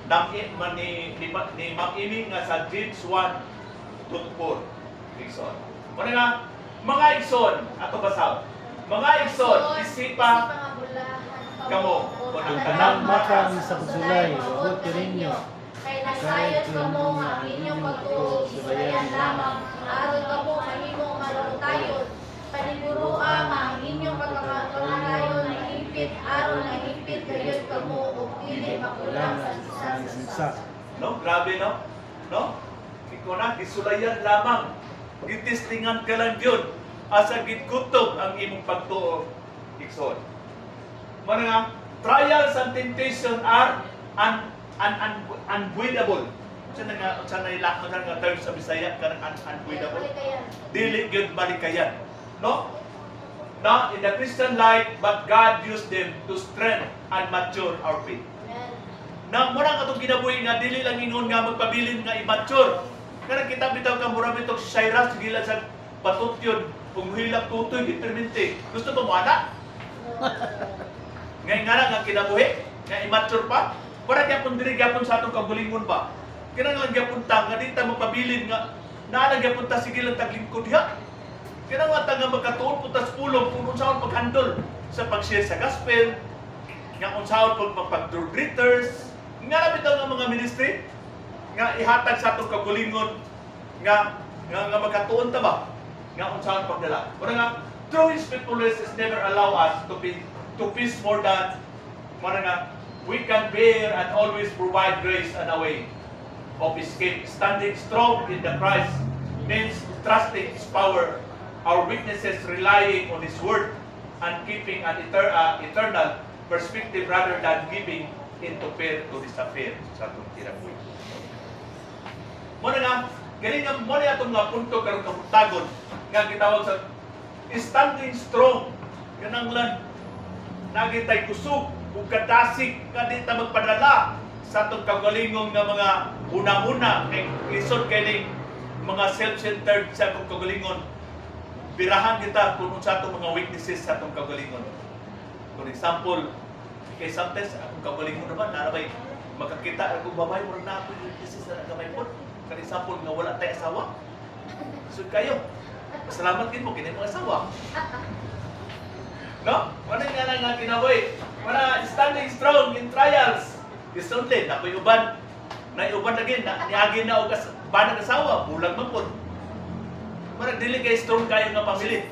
ni mag-ining nga sa James 1:4. Igsoon. Muna nga, mga igsoon, ato basaw. Mga igsoon, isipa kamo. Ang tanang matang sa pagsulay, huwag ninyo. Kay nasayod kamo nga inyong pagtuo, isulayan lamang, aron kamo mahimong malutayon. Paniguroa nga ang inyong pagkakalayon ay higpit, aron ay higpit gayon kamo, ug dili makulang sa isa. No? Grabe, no? No? Ikaw na, isulayan lamang. Gitistingan ka lang yun. Asa gitkutob ang imong pagtuo. Ikson. Muna nga, trials and temptation are unavoidable. Saan na ilak mo nga term sa Bisaya ka ng unavoidable? Dili yun malikayan. No? No? In the Christian life, but God used them to strengthen and mature our faith. Na mura nga itong kinabuhi nga, dili lang ingon nga magpabilin nga immature. Kaya kita bitaw ka mura itong Cyrus, gilan sa patutyon, kung hilap tutoy, gipermente. Gusto ba mo anak? Ngayon nga lang ang kinabuhi, nga immature pa. Para gyapon diri gyapon sa atong kabulingon ba. Kinahanglan gyapon ta nga di ta magpabilin nga naa gyapon ta sige lang taglingkod diha. Kinahanglan ta nga magkatuon punta sa pulong kung unsaon paghandle sa pag-share sa gospel, nga unsaon pag greeters, nga na bitaw nga mga ministry nga ihatag sa atong kabulingon nga magkatuon ta ba nga unsaon pagdala. Ora nga true faithfulness is never allow us to peace more than mara nga we can bear and always provide grace and a way of escape. Standing strong in the Christ means trusting His power, our weaknesses relying on His word, and keeping an eternal perspective rather than giving into fear to disappear sa atong kinabuhi. Muna nga, galing nga muna itong nga punto karong kabutagon nga gitawag sa standing strong. Ganang lang, nagitay kusog, ug kadasig nga di ta magpadala sa atong kagalingon nga mga una-una kay lisod kay mga self-centered sa atong kagalingon. Birahan kita kung sa atong mga weaknesses sa atong kagalingon. For example, kay sometimes atong kagalingon naman narabay makakita ako babay mo na ako weaknesses na gamay po. For example, nga wala tay asawa. So kayo, pasalamat din mo kini mo asawa. No? Wala nga nga kinabuhi. Wala standing strong in trials. Isonle, nakoy uban. Naiuban lagi na niagi na og banag asawa, bulag man pud. Wala dili kay strong kayo nga pamilya.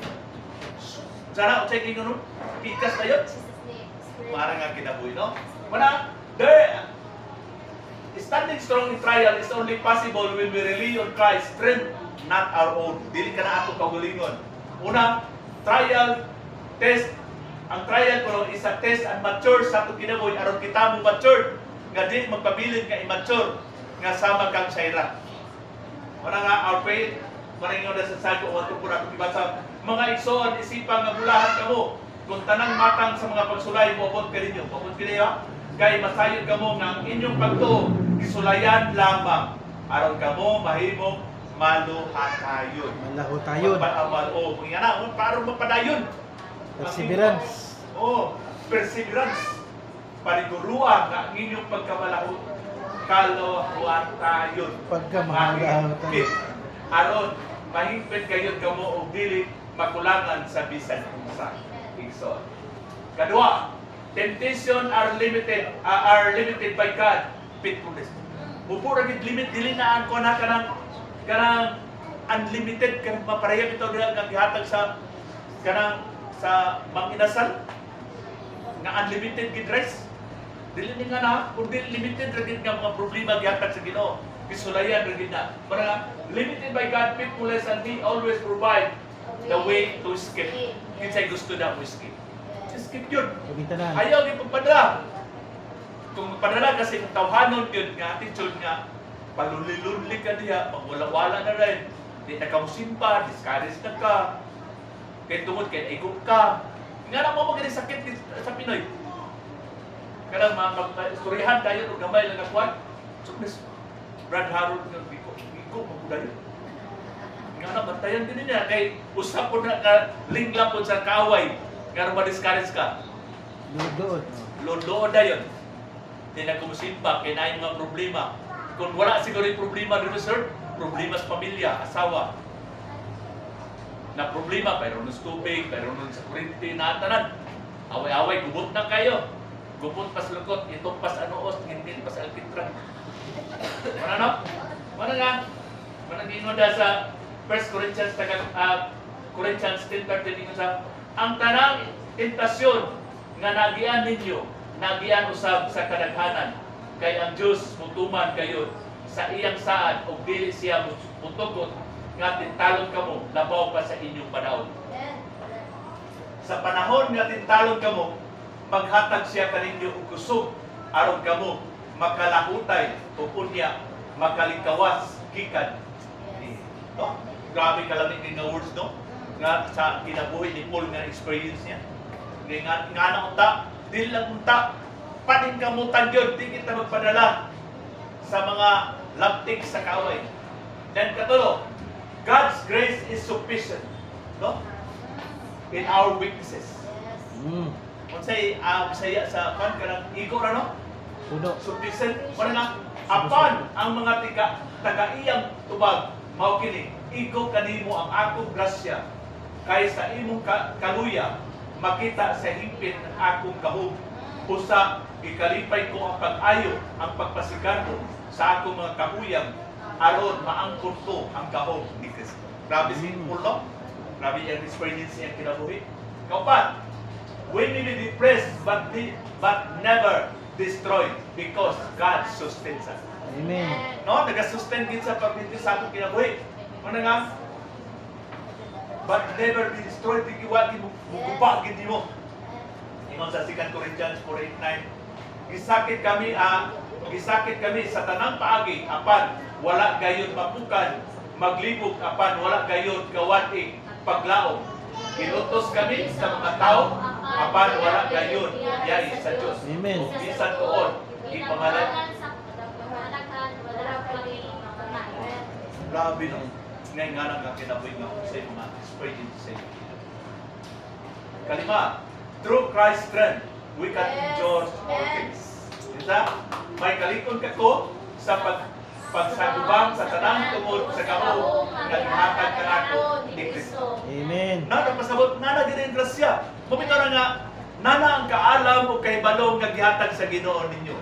Sana check ingon kikas tayo. Para nga kinabuhi, no? Wala there standing strong in trial is only possible when we rely on Christ's strength, not our own. Dili ka na ato kaugalingon. Una, trial, test. Ang trial ko is a test and mature sa itong kinabuhi aron kita mo mature nga di magpabilin nga immature nga sama kang sayra. Wala nga our faith, maringaw na sa sago o itong pura ibasa. Mga igsoon, isipan nga bulahan kamo kung tanang matang sa mga pagsulay mo abot ka ninyo. Abot ka ninyo, kay masayod kamo nga ang inyong pagtuo isulayan lamang aron kamo mahimong maluhatayon. Malahutayon. O, kung yan na, para mapadayon. Perseverance. Oh, perseverance. Paniguruan nga ang inyong pagkamalaho. Kalohuan tayo. Pagkamahalahan tayo. Aron, mahingpit kayo kamo o dili makulangan sa bisan unsa. Igsoon. Kadua, temptation are limited by God. Faithfulness. Mupura gid limit dili na ko na kanang unlimited kanang maparehab ito nga gihatag sa kanang sa manginasal nga unlimited gid rights. Dili ni nga na kung dili limited ra gid nga mga problema gihatag sa Ginoo. Kisulayan ra gid na. Para limited by God, faithfulness, and He always provide the way to escape. Kinsay gusto na mo escape. Escape yun. Ayaw gid pagpadala. Kung padala kasi kung tawhanon yun nga attitude nga palunli-lunli ka diha, magwala-wala na rin. Di na ka musimpa, discourage na ka. Kaya tungod, kaya ikot ka. Nga na mo magiging sakit sa Pinoy. Kaya mag-istoryahan tayo ng gamay lang nakuhan. So, Brad Harold ng Biko, magudayo. Nga na, bantayan din niya. Kaya usap po na ka, lingla po sa kaway. Nga na ma-discourage ka. Lodood. Lodood na yun. di na kumusimba, kaya na yung mga problema. Kung wala siguro yung problema dito, sir, problema sa pamilya, asawa. Na problema, pero nun sa tubig, pero nun sa kurinti, natanan. Away-away, gubot na kayo. Gubot pas lukot, itong pas anoos, ngintin pas alkitran. Mana no? Mana nga? Mana gingon da sa 1 Corinthians Corinthians 10:13 sa ang tanang tentasyon nga nagian ninyo, nagian usab sa kadaghanan. Kay ang Dios mutuman kayo sa iyang saad ug dili siya mutugot nga tintalon kamo labaw pa sa inyong panahon. Sa panahon nga tintalon kamo, maghatag siya kaninyo og kusog aron kamo makalahutay o unya makalikawas gikan. No? Grabe kalamig nga words, no? Nga sa kinabuhi ni Paul nga experience niya. Nga na unta, dili lang unta, paning kamutan yun, di kita magpadala sa mga labtik sa kaaway. Then katulo, God's grace is sufficient, no? In our weaknesses. Kung saya sa kanang ego na, no? Sufficient. Wala na, apan ang mga taga-iyang tubag, mao kini, ego kanimo ang akong grasya, kay sa imong kaluya, makita sa hingpit ng akong kahog. Usa, ikalipay ko ang pag-ayo, ang pagpasigado sa akong mga kahuyang, aron maangkot ko ang kahog ni Kristo. Grabe si Paulo. Grabe yung experience niya kinabuhi. Kaupat, we may be depressed but never destroyed because God sustains us. Amen. No, nag-sustain din sa pagbinti sa atong kinabuhi. Ano nga? But never be destroyed. Di mugupa gindi mo. Ingon sa 2 Corinthians 4:8-9. Gisakit kami sa tanang paagi apan wala gayon mapukan, maglibog apan wala gayon kawati paglaom. Ginutos kami sa mga tao apan wala gayon yari sa Dios. Amen. Bisan tuon ipamalan. Grabe no. Ngayon nga nang kinabuhi nga sa mga experience sa iyo. Kalima, through Christ's strength, we can endure all things. Isa, may kalikon kako sa pagsagubang sa tanang tungod sa kamo nga gihatag kanako ni Kristo. Amen. Nana pasabot nana gid ang grasya. Bumitaw na nga nana ang kaalam o kay balong nga gihatag sa Ginoo ninyo.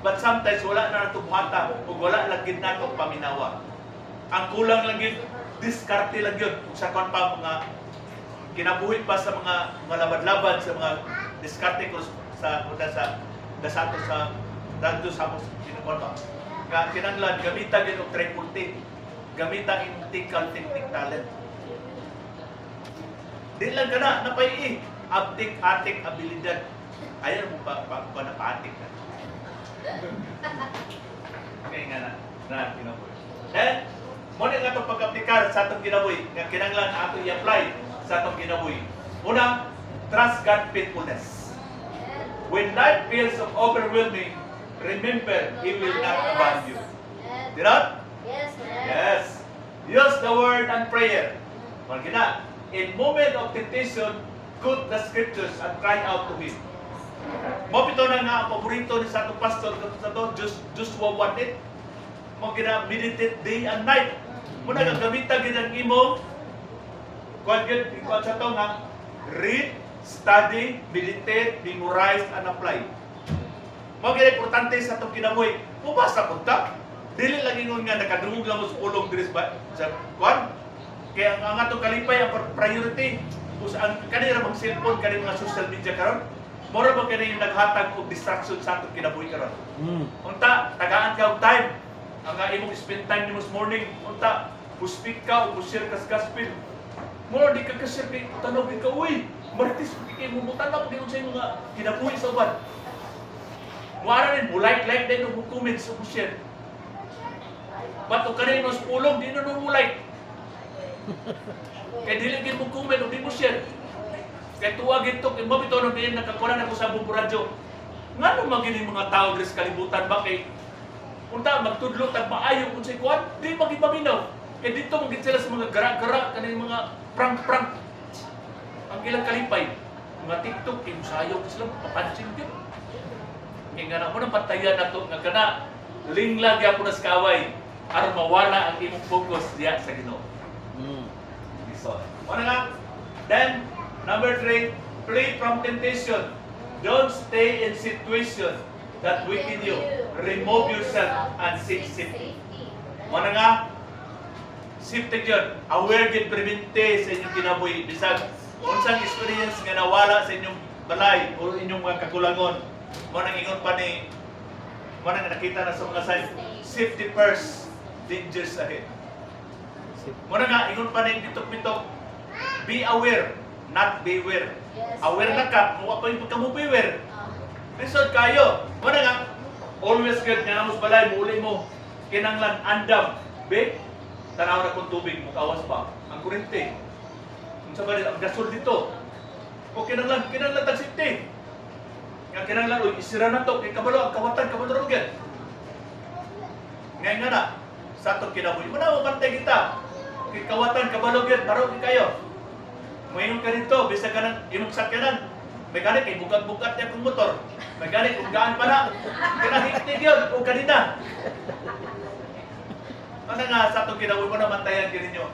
But sometimes wala na natubuhatan ug wala lang gid nato paminawa. Ang kulang lang yun, diskarte lang yun. Kung sa kwan pa mga kinabuhi pa sa mga labad-labad, sa mga diskarte ko sa dasato sa dando sa kwan pa. Kinanglan, gamita yun o tripulting. Gamita yung technical talent. Di lang ka na, napay abtik-atik abilidad. Ayaw mo pa napatik ka. Kaya nga na kinabuhi. Then, muna nga itong pag-aplikar sa itong kinabuhi, nga kinanglan ato i-apply sa itong kinabuhi. Una, trust God faithfulness. When life feels overwhelming, remember, He will not abandon you. Did not? Yes. Use the word and prayer. Magina, in moment of temptation, quote the scriptures and cry out to Him. Mapito na nga ang paborito ni sa itong pastor sa ito, Joshua 1:8. Magina, meditate day and night. Muna nga gamitan gid ang imo kuan sa to nga read, study, meditate, memorize and apply. Mao gid importante sa atong kinabuhi. Mubasa pud ta. Dili lang ingon nga nakadungog lang mo sa ulong diri sa kuan. Kaya ang atong kalipay ang priority us ang kanira mga cellphone, kanira mga social media karon. Mora ba kini naghatag og distraction sa atong kinabuhi karon? Unta tagaan ka og time. Ang imong spend time nimo this morning, unta, speak ka o share ka sa gospel. Mura di ka ka-share kay tanong ka, uy, maritis, kay mo tanong di sa mga kinabuhi sa uban. Muara rin, like din o comments o share. Ba't o kanino sa pulong, di na mo like. Kaya diligin mo comment o di mo share. Kaya tuwagin to, kaya mabito nung din nakakunan ako sa buong radyo. Nga nung magiging mga tao rin sa kalibutan ba kay unta magtudlo tag maayo kun sa kuan di magipaminaw kay dito magit sila sa mga gara-gara kanang mga prank ang ilang kalipay mga TikTok kay musayaw sila papansin gyud Kaya nga na mo nang pantayan na to, nga kana, linglag yapon na sa kaway, aron mawala ang imong focus diya sa Ginoo. So, ano nga? Then, number 3, flee from temptation. Don't stay in situation that weaken you. Remove yourself and seek safety. Ano nga? Safety yun. Aware din prevente sa inyong kinabuhi. Bisag, unsang experience nga nawala sa inyong balay o inyong mga kakulangon. Ano nang ingon pa ni, ano nga nakita na sa mga sign, safety first, dangers ahead. Muna nga, ingon pa na yung bitok-bitok, be aware, not beware. Yes. Aware na ka, kung pa yung pagka mo beware. Lisod kayo. Muna nga, always good nga namos balay, muli mo, kinanglan, andam, be, tanaw na kong tubig, mukawas pa, ang kurente. Kung sa balay, ang gasol dito. O kinanglan tagsipti. Nga kinanglan, uy, isira na to, kay kabalo, ang kawatan, kabalo rin. Ngayon nga na, sa itong kinabuhi, muna mabantay kita. Kawatan, kabalog yan, parang kayo. Ngayon ka rito, bisa ka ng imong sakyanan. May ganit, kay bukat-bukat niya kong motor. May ganit, kung gaan pa na. Kinahigtig yun, o kanina. Ano nga, sa itong kinabuhi mo na mantayan ka ninyo.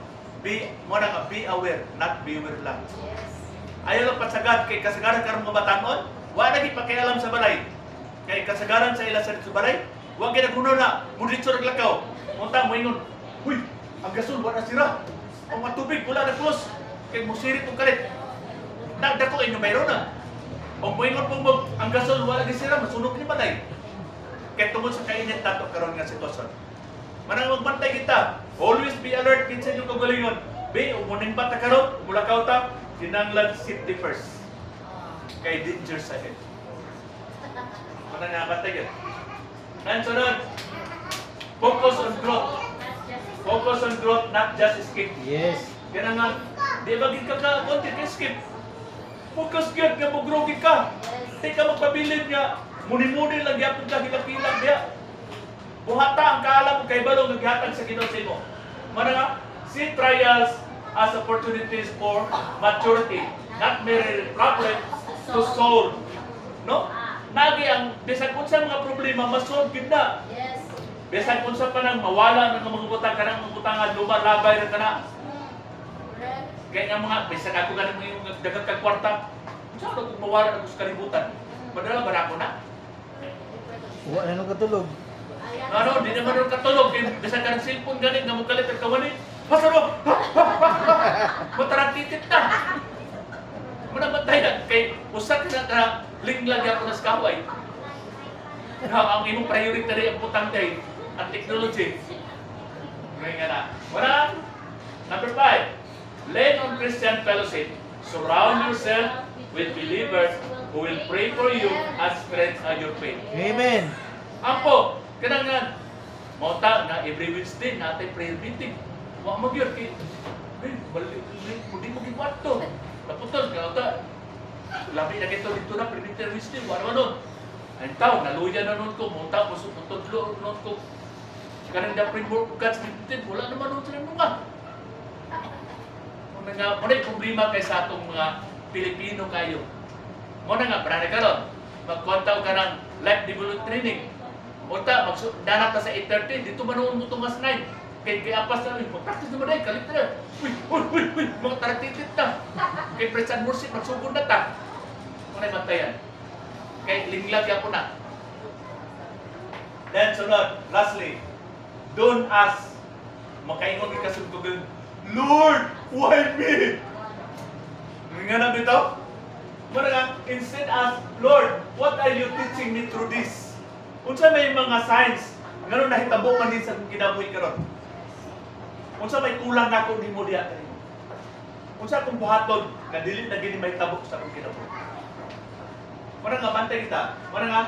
Muna nga, be aware, not beware lang. Ayaw lang patsagad, kay kasagaran ka rin mga batanon, wala naging pakialam sa balay. Kay kasagaran sa ila sa balay, huwag ginaguno na, munditso naglakaw. Munta mo ingon, huy, ang gasol, wala sira. Ang matubig, wala na plus. Kaya mo sirit mong kalit. Nagdako inyo mayroon na. Ang moingon pong ang gasol, wala na sira, masunog ni balay. Kaya tungkol sa kainit nato karon nga sitwasyon. Manang magbantay kita. Always be alert kinsa inyong kagalingon. Be, umuning bata karon, mulakaw ta, kinanglan safety first. Kay danger sa ahead. Manang nga bantay yun. And sunod, focus on growth. Focus on growth, not just escape. Yes. Kaya nga, di ba ka konti ka skip? Focus yun, nga mag-grow ka. Di ka magpabilin nga, muni-muni lang yapon ka, hilang-hilang diya. Buhata ang kaalam mo kay balong naghatag sa Ginoo sa imo. Mana nga, see trials as opportunities for maturity, not mere problem to solve. No? Nagi ang bisag unsa mga problema masolve gid na. Yes. Bisag unsa pa nang mawala ng mga butang kanang mga butangan lumalabay ra kana. Correct. Kaya nga mga bisag ako ganing mo yung daghang kag kwarta. Unsa ko mawala ako sa kalibutan? Padala ba ako na? Wala na nung katulog. Ano, di naman rin katulog. Bisag ka ng cellphone ganing nga mo kalit ang kawani. Pasaro! Matarang titit na. Muna matay na. Kay usak na linglag ako na sa kaway. Ang imong priority rin ang putang day, ang technology. Ngayon nga na. Wala. Number 5. Lean on Christian fellowship. Surround yourself with believers who will pray for you and strengthen your faith. Amen. Ampo, kanang mauta na every Wednesday natin prayer meeting. Wa magyud kay mudi mo gikwarto. Naputol ka ta. Labi na kito dito na prayer Wednesday wala nun. Ang tao naluya na nun ko, mauta mo sutudlo nun ko. Kanang da prayer God meeting wala naman nun sila mga. Muna nga problema kay sa atong mga Pilipino kayo. Muna nga brother karon magkontaw ka ng life development training. Unta, danat na sa 8:30, dito manoon mo itong mas 9. Kay apas na rin, mag-practice naman ay, kalit na. Uy, mga taratitit na. Kay Presan Mursid, magsugod na ta. Kuna'y mantayan. Kay linglag ako na. Then, sunod, lastly, don't ask. Makaingon ka kasugtugan, Lord, why me? Nga na bitaw? Muna nga, instead ask, Lord, what are you teaching me through this? Unsa may mga signs ngano nahitabo man din sa akong kinabuhi karon? Unsa may kulang nako nimo diha kanimo? Unsa akong buhaton nga dili na gini mahitabo sa akong kinabuhi? Muna nga bantay kita. Muna nga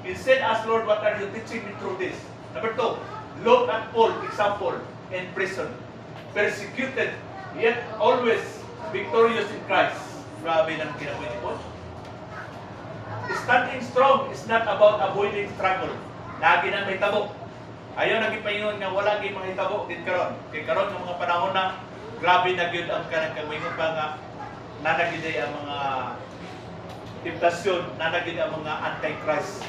instead ask Lord, what are you teaching me through this? Number 2, look at Paul, example, in prison, persecuted yet always victorious in Christ. Grabe nang kinabuhi ni Paul. Standing strong is not about avoiding struggle. Lagi na may tabo. Ayaw naging paingon nga wala gyud mga hitabo din karon. Kay karon ng mga panahon na grabe na gyud ang kanang kamingon pa nga nanagid ang mga temptasyon, nanagid ang mga anti-Christ.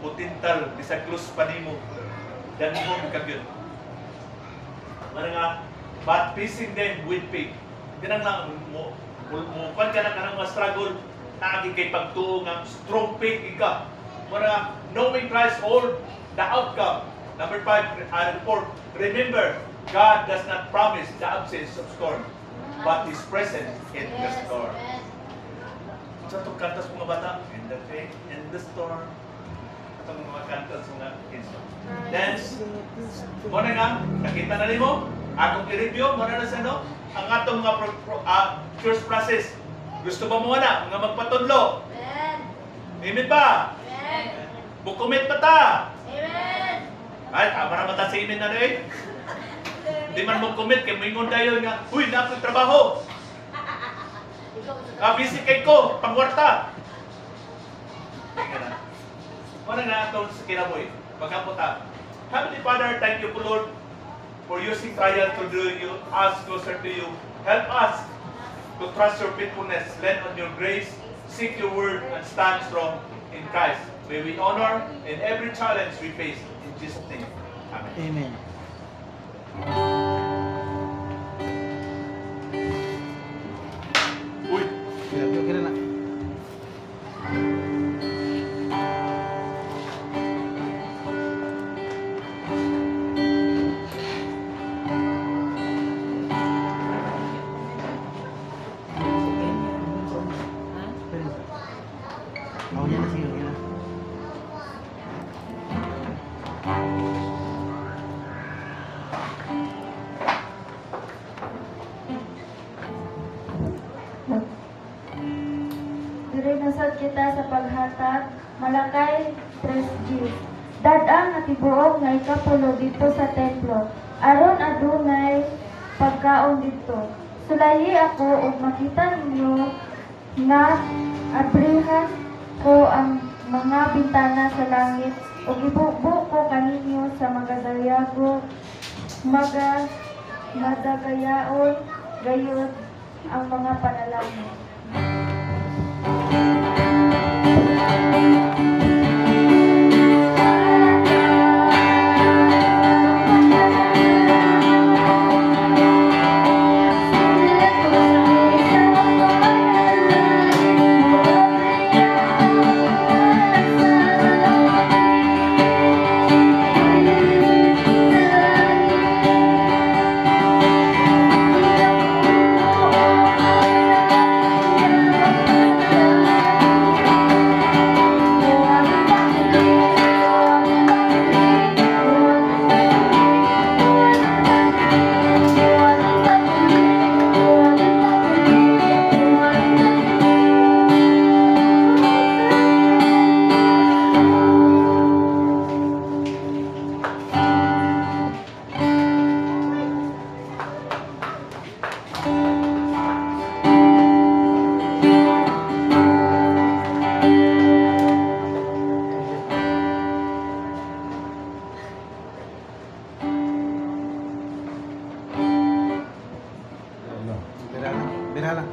potental bisag close pa nimo. Dan mo kagyud. Mara nga but facing them with faith. Dinang lang mo kan ka na kanang mga struggle naagi kay pagtuo nga strong faith ka. Mara knowing Christ hold the outcome. Number 5, report. Remember, God does not promise the absence of storm, but His presence in the storm. Sa itong kantas mga bata, in the faith, in the storm. Itong mga kantas mga kids. Dance. Muna nga, nakita na rin mo. Akong i-review, muna na sa ano, ang atong mga first process. Gusto ba mo na, mga magpatudlo? Amen ba? Bukumit pa ta? Amen. Ay, para mata sa amen na rin. Hindi man mo commit, kaya mingon tayo nga, huy, napoy trabaho. Busy kay ko, pangwarta. Muna nga ito sa kinaboy. Pagkaputa. Heavenly Father, thank you, Lord, for using trial to draw us closer to you. Help us to trust your faithfulness, lend on your grace, seek your word, and stand strong in Christ. May we honor in every challenge we face. In Jesus' name. Amen. Amen. Uy! Kira na. Oh, yan na sige, yan na. Dirinasad kita sa paghatag, Malakay 3G. Dadang natibuok nga ikapulo dito sa templo. Aron adunay pagkaon dito. Sulayi ako ug makita ninyo nga abrihan ko ang mga bintana sa langit ug ibukbuk ko kaninyo sa magadayago madagayaon gayud ang mga panalangin. Bira lang.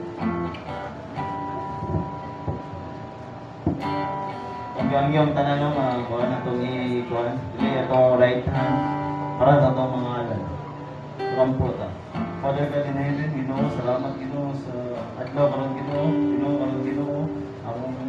Ang tanan no mga kuan ato ni kuan dili ato right hand para sa ato mga alad. Rampo ta. Father God in heaven, Ginoo, salamat Ginoo sa adlaw karon Ginoo, Ginoo. Among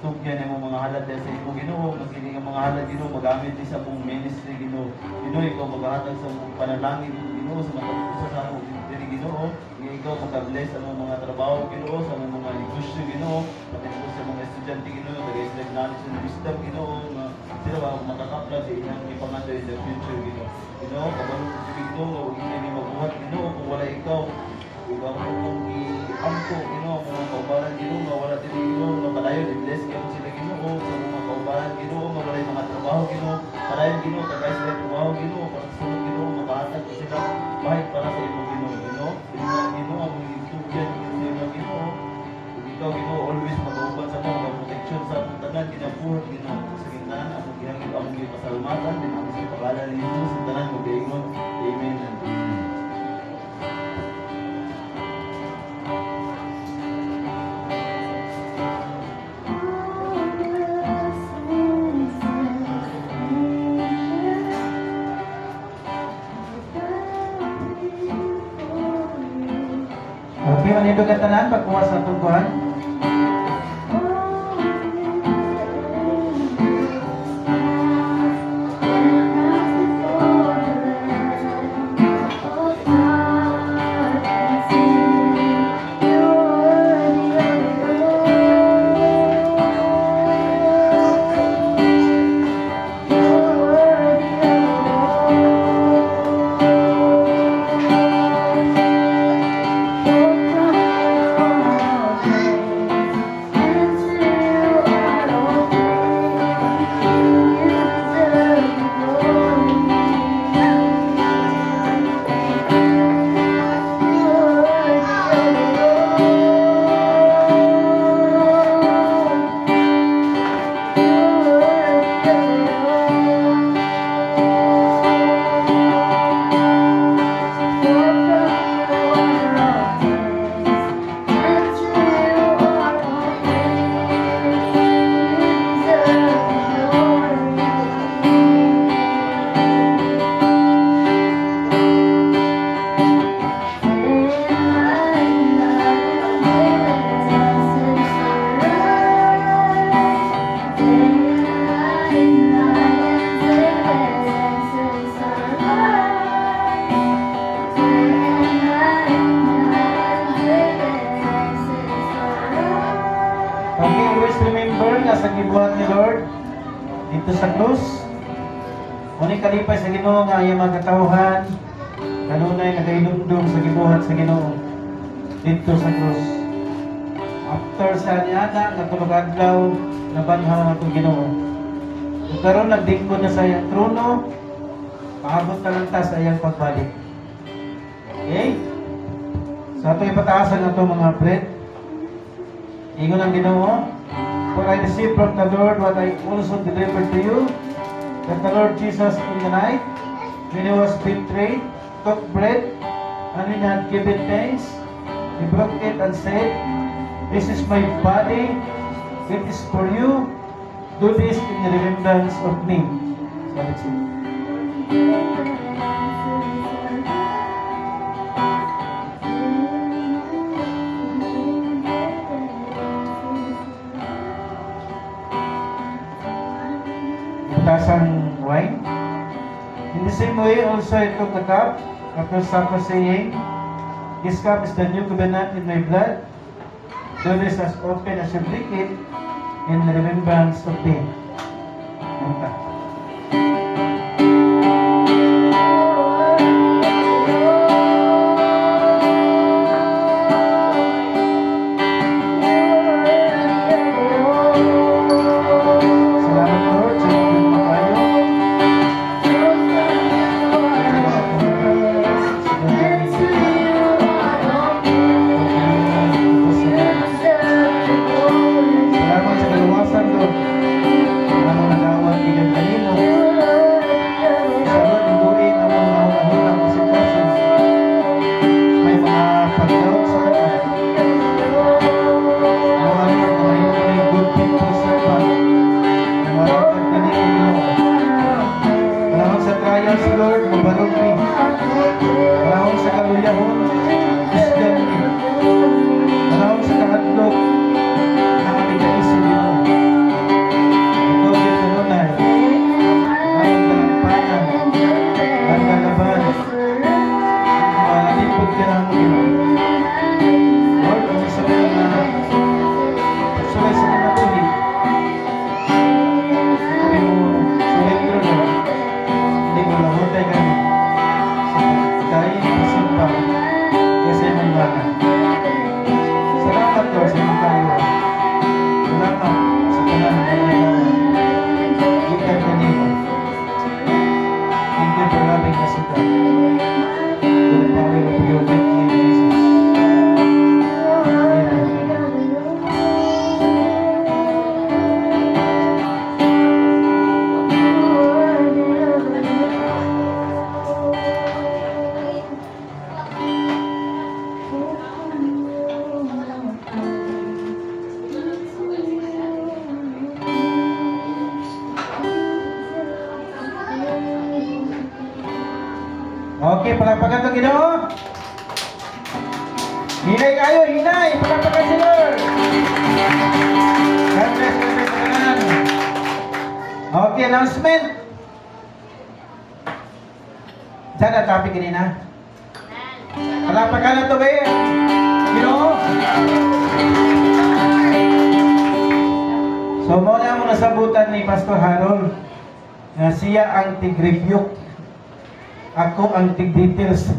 tugyan ang mga halad sa imo Ginoo, magkini ang mga halad Ginoo magamit ni sa mong ministry Ginoo. Ginoo ikaw maghatag sa mong panalangin Ginoo sa mga sa amo diri Ginoo. Ikaw mag-bless sa mga trabaho Ginoo, sa mga negosyo Ginoo, pati sa mga estudyante Ginoo, tagay sila knowledge and wisdom Ginoo, nga sila ba makakaplag sa inyong ipangalan in the future Ginoo. Ginoo, kabalo sa Ginoo, nga huwag hindi mabuhat Ginoo, kung wala ikaw kung i-ampo Ginoo, mga kaubalan Ginoo, nga wala din Ginoo, nga padayon, i-bless kayo sila Ginoo, sa mga kaubalan Ginoo, nga wala yung mga trabaho Ginoo, padayon Ginoo, tagay sila trabaho Ginoo, para sa sunod Ginoo, makahatag sila bahit para sa imo Ginoo. Ginoo, ang itugyan sa imo Ginoo, ikaw Ginoo, always mag-uban sa mga protection sa atong tanan, ginabuhat Ginoo, sa gintanan, ang gihangin ang pasalamatan, din ang sa pangalan ni Jesus, sa tanan mo gaingon. Amen and amen. manindog ang tanan pagkuha sa tungkuhan. Okay, always remember nga sa gibuhat ni Lord dito sa krus. Muni kalipay sa Ginoo nga iyang mga katawhan kanunay nagainumdum sa gibuhat sa Ginoo dito sa krus. After sa niya nga tulog adlaw nabanhaw ang atong Ginoo. Ug karon nagdingkod na sa iyang trono, paabot na lang ta sa iyang pagbalik. Okay? So ato ipataasan na ito mga bread. Ingon ang Ginoo, for I received from the Lord what I also delivered to you, that the Lord Jesus in the night, when he was betrayed, took bread, and when he had given thanks, he broke it and said, "This is my body, it is for you. Do this in remembrance of me." So let's see. Tasang wine. In the same way, also I took the cup after supper, saying, "This cup is the new covenant in my blood. Do this as often as you drink it in remembrance of me." Okay, palakpakan itong Ginoo. Hinay kayo, hinay! Pagkapakan si Lord! God bless sa kanan. Okay, announcement. Saan ang topic kanina? Palapakan na to ba eh? So, muna mo nasabutan ni Pastor Harold na siya ang tig-rebuke. Ako ang tig-details.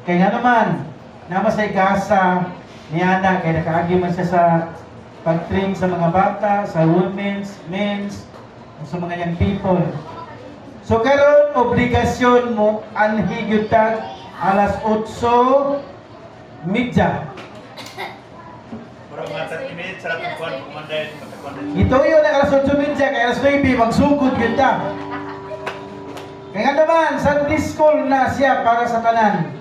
Kaya nga naman, namasay gasa ni Ana, kaya nakaagi man siya sa pag-train sa mga bata, sa women's, men's, sa mga young people. So karon obligasyon mo anhigutag alas 8:30. Para mga 30 minutes sa atong kuwan kumanday pagkakuan. Ito yun ang alas 8:30 kaya alas 9 magsugod kita. Kaya nga naman, Sunday school na siya para sa tanan.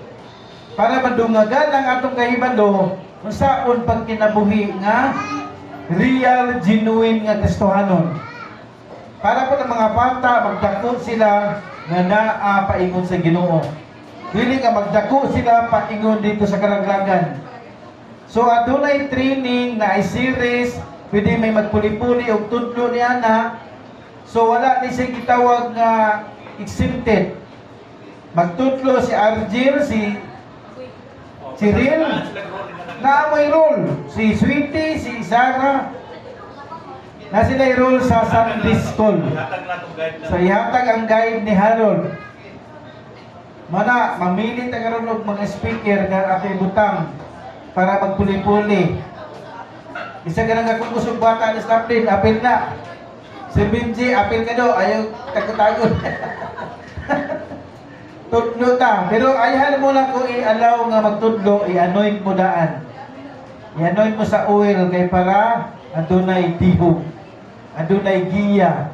Para madungagan ang atong kahibalo kung saan pag kinabuhi nga real, genuine nga Kristohanon. Para po ng mga bata, magdako sila nga naa paingon sa Ginoo. Dili nga magdako sila paingon dito sa kalaglagan. So adunay training na i-series, pwede may magpuli-puli og tudlo ni ana. So wala ni siya gitawag nga exempted. Magtudlo si Argel, si Cyril, na may role. Si Sweetie, si Sarah, na sila i-roll sa Sunday School. So ihatag ang guide ni Harold. Mana, mamili ta karon og mga speaker nga ato ibutang para magpuli-puli. Isa ka nang akong kusog bata na staff din, apil na. Si Benji, apil ka do, ayaw tagkutagon. Tudlo ta. Pero ayahan mo lang kung i-allow nga magtudlo, i-anoint mo daan. I-anoint mo sa oil kay para adunay tihog. Adunay giya.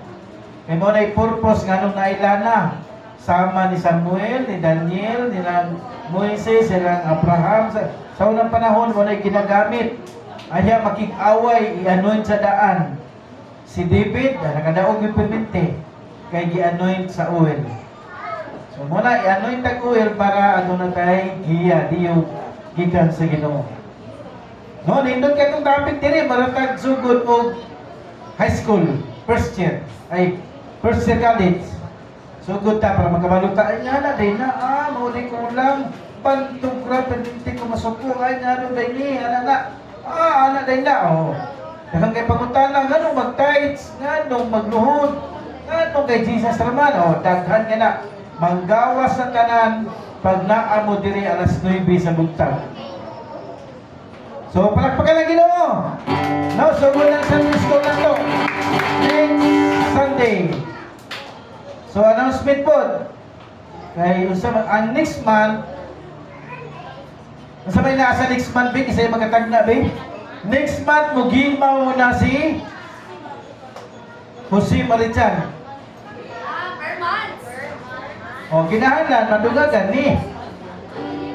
Kay mo na'y purpose nga nung nailana. Sama ni Samuel, ni Daniel, ni Moises, silang Abraham. Sa unang panahon mo na'y ginagamit. Aya makik-away, i-anoint sa daan. Si David, nakadaog yung perminte. Kay gi-anoint sa oil. So muna, i-anoint ang oil para ano na kay giya, diyo gikan sa Ginoo. No, nindot ka itong topic din maratag sugod o high school, first year college. Sugod ta para magkabalota. Ay nga na, day na, mauli ko lang, pantugra, pandinti ko masuko, ay nga no, day ni, ana day na, Dagang kay paguntan lang, ganong mag-tights, ganong magluhod, ganong kay Jesus naman, daghan nga na, manggawas sa tanan, pag naamo diri alas 9 sa buntag. So, palakpakan ang Ginoo. Now, sugod ng Sunday School na to. Next Sunday. So, announcement po. Kay, ang next month, nasa may nasa next month, Bing? Isa yung magkatagna, Bing? Next month, mugimaw na si Jose Marichan. Per month. O, ginahalan, madugagan ni.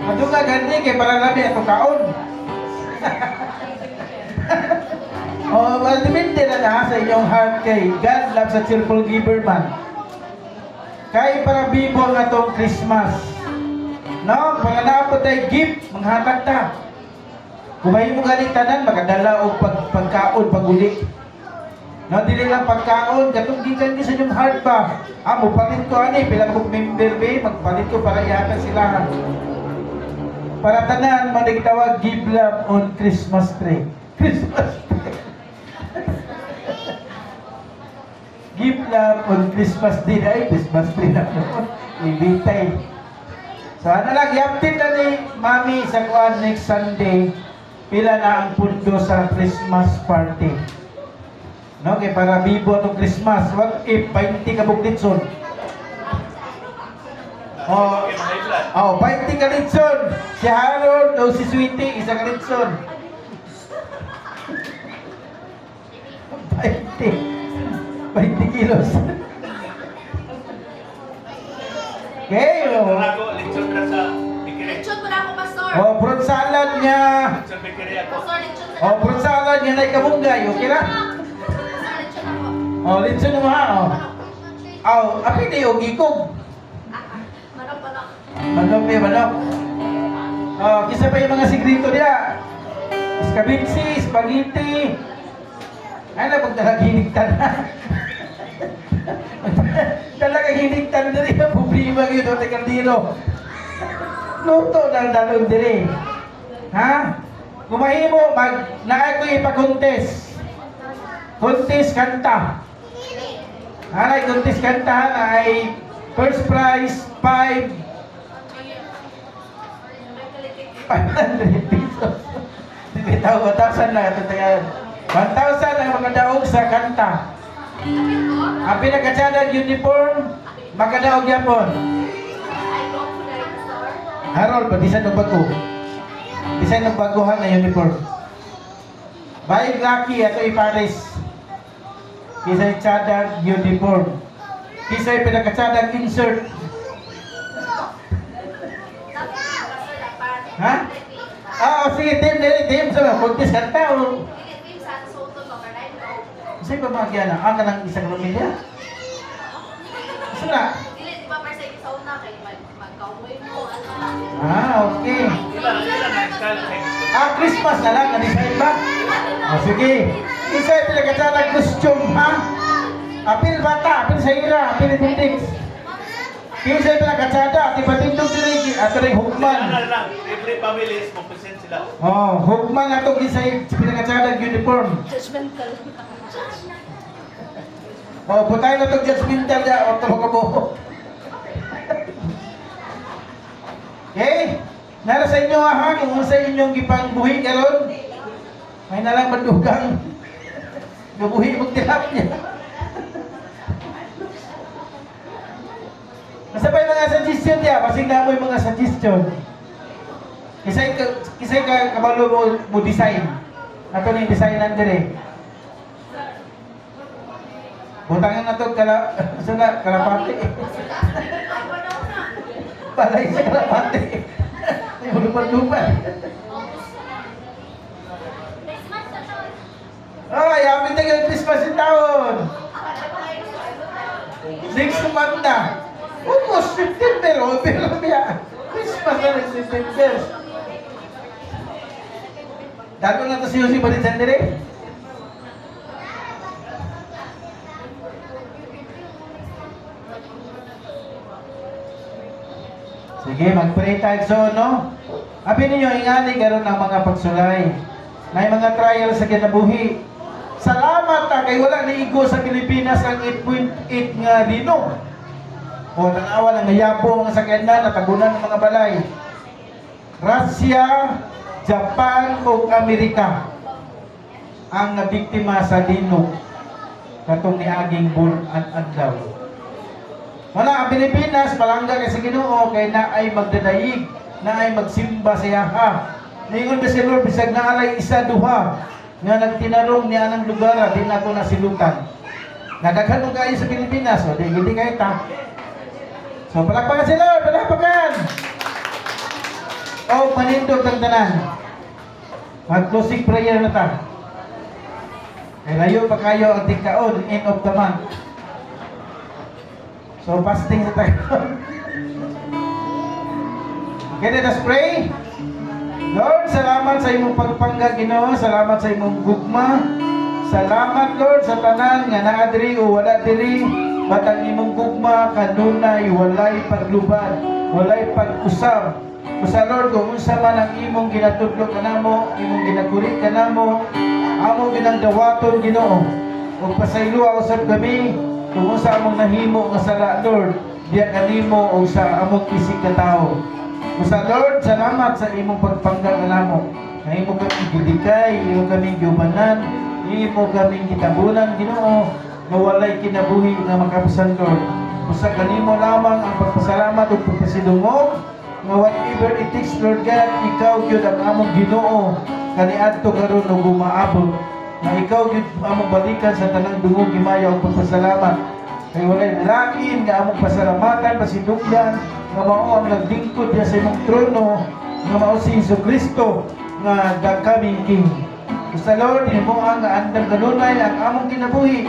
Madugagan ni, kay para labi at kaon. Ultimately na sa inyong heart kay God loves a cheerful giver man. Kay para bibo nga itong Christmas. No? Para naapot tayo gift, manghatag ta. Kumain mo galing tanan, makadala o pagkaon, paguli. No, dili lang pagkaon, katong gikan ni sa inyong heart ba? Mupalit ko ani, pila kong member be, magpalit ko para ihatag sila. Para tanan, manigtawag give love on Christmas tree. Christmas tree. Give love on Christmas day. Ay, Christmas tree na noon. Ibitay. So, ano lang, yaptin na ni Mami sa kuwan next Sunday. Pila na ang pundo sa Christmas party. No, kaya para bibo itong Christmas. Wag, 20 ka buklitson. Oh, 20 ka litson. Si Harold o si Sweetie, isa ka litson. 20 kilos. Okay, Lechon na sa bikiri. Lechon mo na ako, Pastor. fruit salad niya. Lechon bikiri ako. Pastor, lechon na ako. Fruit salad niya na ikamunggay. Okay na? Pastor, lechon ako. Litson mo ha. Api na yung gikog. Manok. Manok. Oh, kisa pa yung mga sigrito niya. Escabitsi, spaghetti. Ano, pag talaginiktan na. Talagang hiniktan na rin ang problema yun, o tekardino. Luto ng dalong diri. Ha? Kumahimo, na ako ipakontes. Kontes kanta. Ay, kontes kanta na ay first prize, 500 pesos. Bitaw, 1,000 na. 1,000 ang mga daog sa kanta. Ang pinagkatsadang uniform, magkadaog yapon. Harold, pag-design ng bago. Design ng baguhan na uniform. Bayig Lucky, ato ipares. Kisa'y tsadang uniform. Kisa'y pinagkatsadang insert. Ha? Sige, team. Sama, kontes kanta o... Kasi ba mga kiyana? Ang ka ng isang pamilya? Gusto na? Okay. Christmas na lang, na-decide ba? Sige. Isa yung pinagkatsalang costume, ha? Apil bata, apil sa ira, apil itintix. Isa yung pinagkatsada, at ipatindog din ato rin hukman. Every families, mag-present sila. Hukman na ito, isa yung pinagkatsalang uniform. Putay na ito, judgmental niya, o ito mga buho. Okay? Nara sa inyo ha, kung sa inyong gipangbuhi karon, may nalang madugang gabuhi mong tilapia. Nasa pa yung mga suggestion niya, pasing na mo yung mga suggestion. Kisay ka kabalo mo design. Ato na yung design nandire. Butangan na ito, kalapati. Balay sa kalapati. Yung lupan-lupan. Yamin na yung Christmas yung taon. Next month na. Almost September, pero Christmas na ng September. Dato na ito si Yossi Balitan dire. Sige, mag-pray tayo so, no? Abi ninyo, ingani karon ang mga pagsulay. May mga trial sa kinabuhi. Salamat ta kay wala niigo sa Pilipinas ang 8.8 nga dino. O tanawa lang ngayapo mga sakyanan at tabunan ng mga balay. Russia, Japan ug Amerika ang nabiktima sa dino katong niaging bulan-adlaw. Wala ang Pilipinas, palangga kay sa Ginoo kay na ay magdadayig, na ay magsimba sa Yaha. Ningon ba si Lord, bisag na alay isa duha nga nagtinarong niya ng lugar, di na ito nasilutan. Nadaghan mo kayo sa Pilipinas, o di hindi kayo ta. So palakpakan si Lord, palakpakan! O manindog ng tanan. Mag-closing prayer na ta. Kaya layo pa kayo ang tingkaon, end of the month. So, fasting na tayo. Okay, let us pray. Lord, salamat sa imong pagpangga, Ginoo. Salamat sa imong gugma. Salamat, Lord, sa tanan nga naa diri o wala diri. Batang imong gugma, kanunay, walay paglubad, walay pag-usab. Sa Lord, kung unsa man ang imong ginatudlo kanamo, imong ginaguri kanamo, amo ginangdawaton, Ginoo. Ug pasaylo usab kami. Kung sa among nahimo nga sala, Lord, diya kanimo o sa among isig ka tao. Kung sa Lord, salamat sa imong pagpangga namo. Na imo kami gidikay, imo kami giubanan, imo kami gitabunan, Ginoo, nga walay kinabuhi nga makapusan, Lord. Kung sa kanimo lamang ang pagpasalamat o pagpasidungog, nga whatever it takes, Lord God, ikaw gyud ang among Ginoo kaniadto karon ug gumaabot. Na ikaw gyud among balikan sa tanang dungog himaya ug pagpasalamat. Kay walay lain nga among pasalamatan, pasidugyan nga mao ang naglingkod diya sa imong trono nga mao si Jesucristo nga the coming King. Sa Lord, imo ang andam kanunay ang among kinabuhi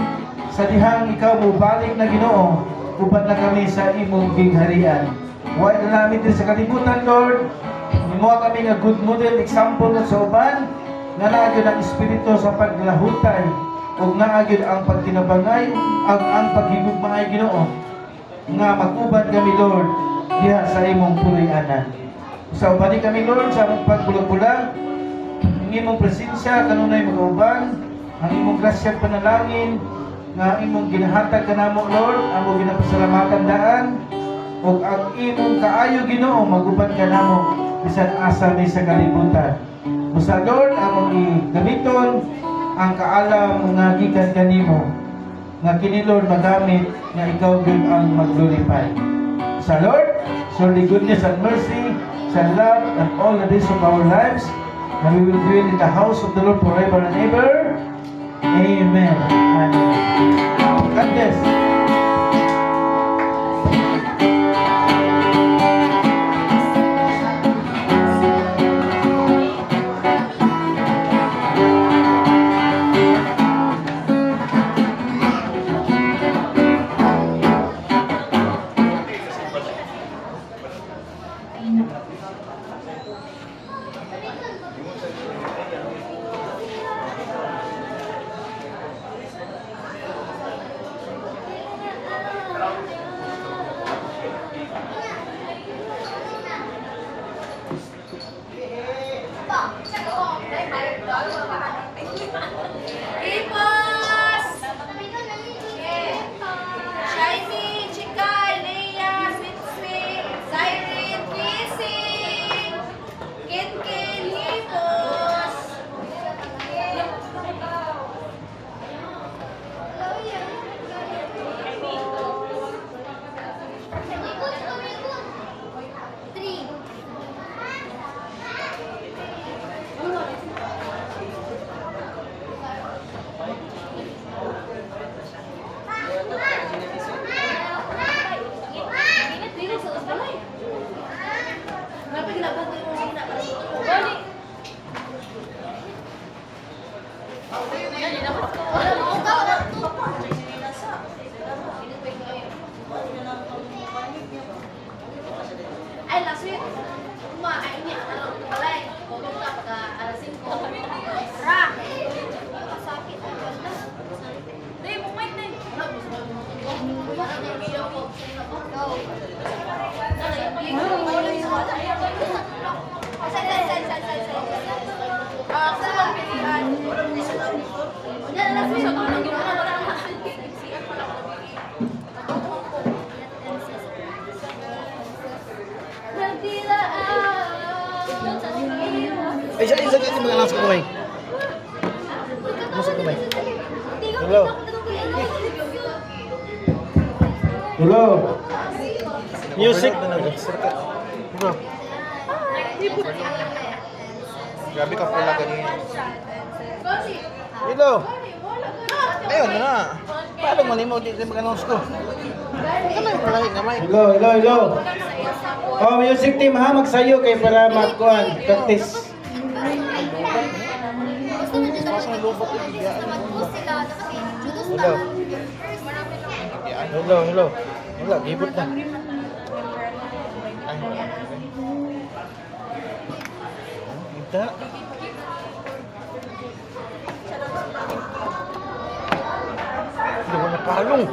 sa dihang ikaw mubalik na Ginoo uban na kami sa imong gingharian. Wa na namin din sa kalibutan, Lord, Himuha kami nga good model example sa uban nga naagid ang espiritu sa paglahutay ug naagid ang pagtinabangay ang paghigugmaay Ginoo nga mag-uban kami Lord diha sa imong puloy-anan. Sa ubani kami Lord sa among pagbulag-bulag ang imong presensya kanunay mag-uban ang imong grasya panalangin nga imong ginahatag kanamo Lord among ginapasalamatan daan ug ang imong kaayo Ginoo maguban kanamo bisan asa may sa kalibutan. Usa Lord among igamiton ang kaalam nga gikan kanimo nga kini Lord magamit nga ikaw gyud ang mag-glorify. Sa Lord, surely goodness and mercy shall love and all the days of our lives, and we will dwell in the house of the Lord forever and ever. Amen. Amen. God bless. Ipos! Shiny, Chikay, Leia, Sweet Sweet, Siren, Kissing, Kinkin, Hipos. Three. Ay, last week, kumain niya. Ano, palay. Bubong ka pagka alas 5. Ra! Sakit ang ganda. Dave, bumait na yun. Wala, gusto mo yung mga video ko. Go. Gusto mo pilihan. Yan, last week. Ay, isa ka mga langsung kamay. Masuk kamay. Hello. Hello. Music. Bro. Grabe ka pala ganyan. Hello. Ayun na. Paano malimaw dito sa mga ko? Ano yung palahin kamay? Hello, hello, hello. Oh, music team ha, magsayo kay para magkuhan, practice. Hello. Hello, hello. Wala, gibot na. Ita. Hindi mo nakalong.